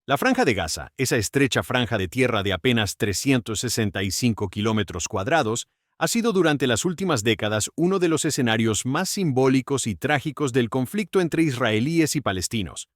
La Franja de Gaza, esa estrecha franja de tierra de apenas 365 kilómetros cuadrados, ha sido durante las últimas décadas uno de los escenarios más simbólicos y trágicos del conflicto entre israelíes y palestinos.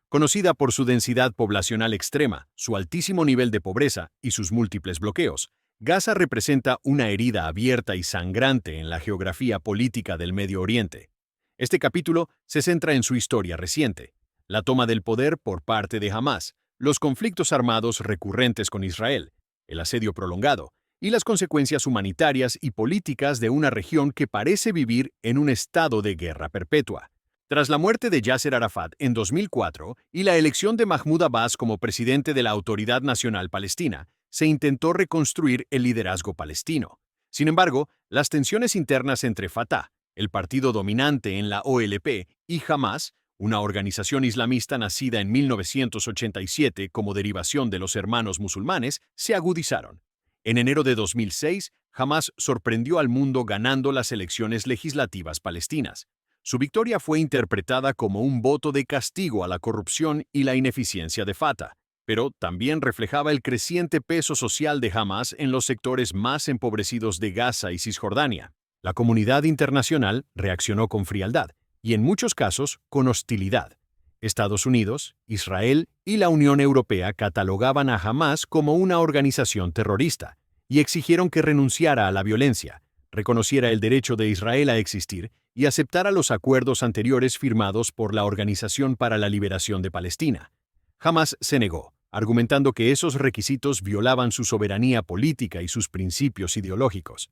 Conocida por su densidad poblacional extrema, su altísimo nivel de pobreza y sus múltiples bloqueos, Gaza representa una herida abierta y sangrante en la geografía política del Medio Oriente. Este capítulo se centra en su historia reciente, la toma del poder por parte de Hamás, los conflictos armados recurrentes con Israel, el asedio prolongado y las consecuencias humanitarias y políticas de una región que parece vivir en un estado de guerra perpetua. Tras la muerte de Yasser Arafat en 2004 y la elección de Mahmoud Abbas como presidente de la Autoridad Nacional Palestina, se intentó reconstruir el liderazgo palestino. Sin embargo, las tensiones internas entre Fatah, el partido dominante en la OLP, y Hamás, una organización islamista nacida en 1987 como derivación de los Hermanos Musulmanes, se agudizaron. En enero de 2006, Hamás sorprendió al mundo ganando las elecciones legislativas palestinas. Su victoria fue interpretada como un voto de castigo a la corrupción y la ineficiencia de Fatah, pero también reflejaba el creciente peso social de Hamás en los sectores más empobrecidos de Gaza y Cisjordania. La comunidad internacional reaccionó con frialdad y en muchos casos con hostilidad. Estados Unidos, Israel y la Unión Europea catalogaban a Hamás como una organización terrorista y exigieron que renunciara a la violencia, reconociera el derecho de Israel a existir y aceptara los acuerdos anteriores firmados por la Organización para la Liberación de Palestina. Hamás se negó, argumentando que esos requisitos violaban su soberanía política y sus principios ideológicos.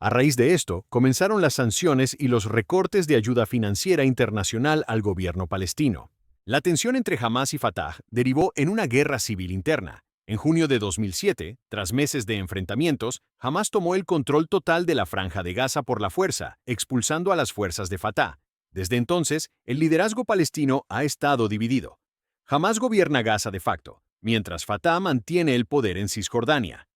A raíz de esto, comenzaron las sanciones y los recortes de ayuda financiera internacional al gobierno palestino. La tensión entre Hamás y Fatah derivó en una guerra civil interna. En junio de 2007, tras meses de enfrentamientos, Hamás tomó el control total de la Franja de Gaza por la fuerza, expulsando a las fuerzas de Fatah. Desde entonces, el liderazgo palestino ha estado dividido. Hamás gobierna Gaza de facto, mientras Fatah mantiene el poder en Cisjordania.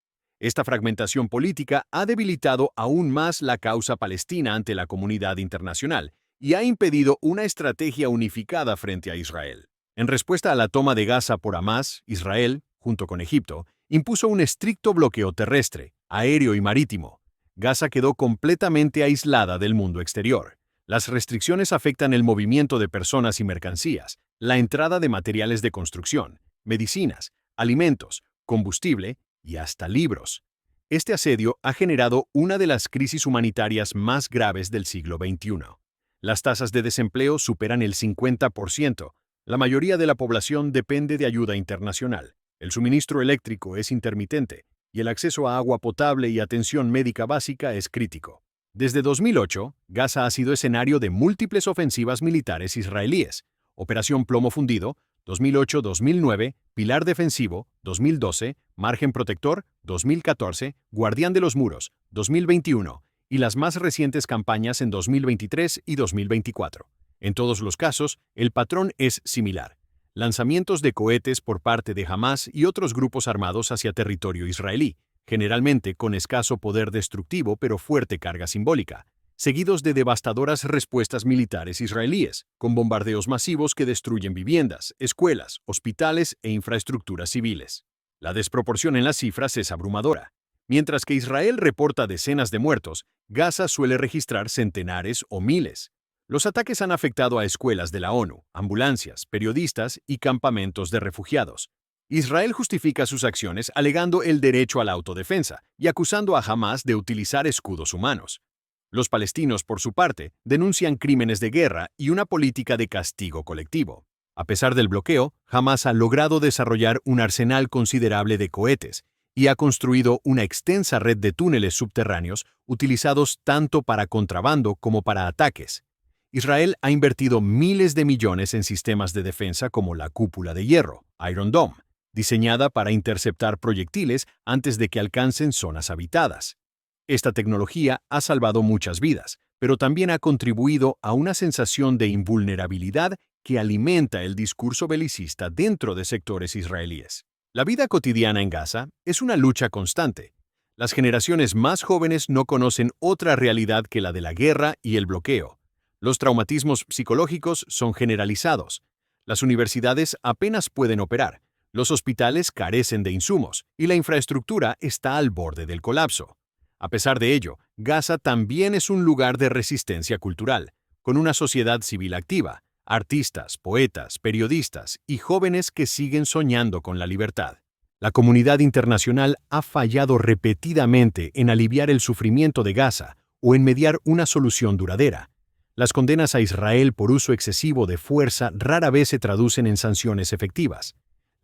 Esta fragmentación política ha debilitado aún más la causa palestina ante la comunidad internacional y ha impedido una estrategia unificada frente a Israel. En respuesta a la toma de Gaza por Hamás, Israel, junto con Egipto, impuso un estricto bloqueo terrestre, aéreo y marítimo. Gaza quedó completamente aislada del mundo exterior. Las restricciones afectan el movimiento de personas y mercancías, la entrada de materiales de construcción, medicinas, alimentos, combustible y hasta libros. Este asedio ha generado una de las crisis humanitarias más graves del siglo XXI. Las tasas de desempleo superan el 50%. La mayoría de la población depende de ayuda internacional. El suministro eléctrico es intermitente y el acceso a agua potable y atención médica básica es crítico. Desde 2008, Gaza ha sido escenario de múltiples ofensivas militares israelíes. Operación Plomo Fundido, 2008-2009, Pilar Defensivo, 2012, Margen Protector, 2014, Guardián de los Muros, 2021, y las más recientes campañas en 2023 y 2024. En todos los casos, el patrón es similar. Lanzamientos de cohetes por parte de Hamás y otros grupos armados hacia territorio israelí, generalmente con escaso poder destructivo pero fuerte carga simbólica, seguidos de devastadoras respuestas militares israelíes, con bombardeos masivos que destruyen viviendas, escuelas, hospitales e infraestructuras civiles. La desproporción en las cifras es abrumadora. Mientras que Israel reporta decenas de muertos, Gaza suele registrar centenares o miles. Los ataques han afectado a escuelas de la ONU, ambulancias, periodistas y campamentos de refugiados. Israel justifica sus acciones alegando el derecho a la autodefensa y acusando a Hamás de utilizar escudos humanos. Los palestinos, por su parte, denuncian crímenes de guerra y una política de castigo colectivo. A pesar del bloqueo, Hamás ha logrado desarrollar un arsenal considerable de cohetes y ha construido una extensa red de túneles subterráneos utilizados tanto para contrabando como para ataques. Israel ha invertido miles de millones en sistemas de defensa como la cúpula de hierro, Iron Dome, diseñada para interceptar proyectiles antes de que alcancen zonas habitadas. Esta tecnología ha salvado muchas vidas, pero también ha contribuido a una sensación de invulnerabilidad que alimenta el discurso belicista dentro de sectores israelíes. La vida cotidiana en Gaza es una lucha constante. Las generaciones más jóvenes no conocen otra realidad que la de la guerra y el bloqueo. Los traumatismos psicológicos son generalizados. Las universidades apenas pueden operar. Los hospitales carecen de insumos y la infraestructura está al borde del colapso. A pesar de ello, Gaza también es un lugar de resistencia cultural, con una sociedad civil activa, artistas, poetas, periodistas y jóvenes que siguen soñando con la libertad. La comunidad internacional ha fallado repetidamente en aliviar el sufrimiento de Gaza o en mediar una solución duradera. Las condenas a Israel por uso excesivo de fuerza rara vez se traducen en sanciones efectivas.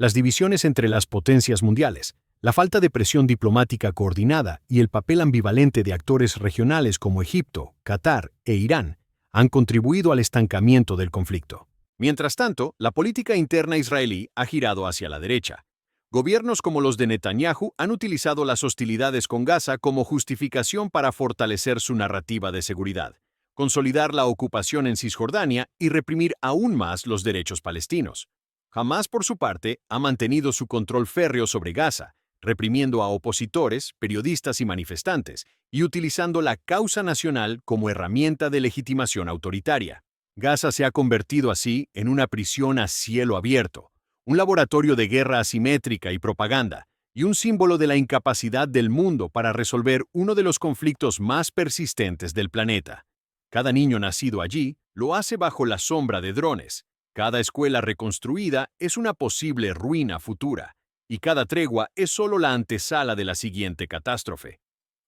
Las divisiones entre las potencias mundiales, la falta de presión diplomática coordinada y el papel ambivalente de actores regionales como Egipto, Qatar e Irán han contribuido al estancamiento del conflicto. Mientras tanto, la política interna israelí ha girado hacia la derecha. Gobiernos como los de Netanyahu han utilizado las hostilidades con Gaza como justificación para fortalecer su narrativa de seguridad, consolidar la ocupación en Cisjordania y reprimir aún más los derechos palestinos. Hamás, por su parte, ha mantenido su control férreo sobre Gaza, reprimiendo a opositores, periodistas y manifestantes, y utilizando la causa nacional como herramienta de legitimación autoritaria. Gaza se ha convertido así en una prisión a cielo abierto, un laboratorio de guerra asimétrica y propaganda, y un símbolo de la incapacidad del mundo para resolver uno de los conflictos más persistentes del planeta. Cada niño nacido allí lo hace bajo la sombra de drones. Cada escuela reconstruida es una posible ruina futura, y cada tregua es solo la antesala de la siguiente catástrofe.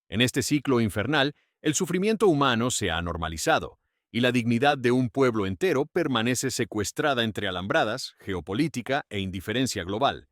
En este ciclo infernal, el sufrimiento humano se ha normalizado, y la dignidad de un pueblo entero permanece secuestrada entre alambradas, geopolítica e indiferencia global.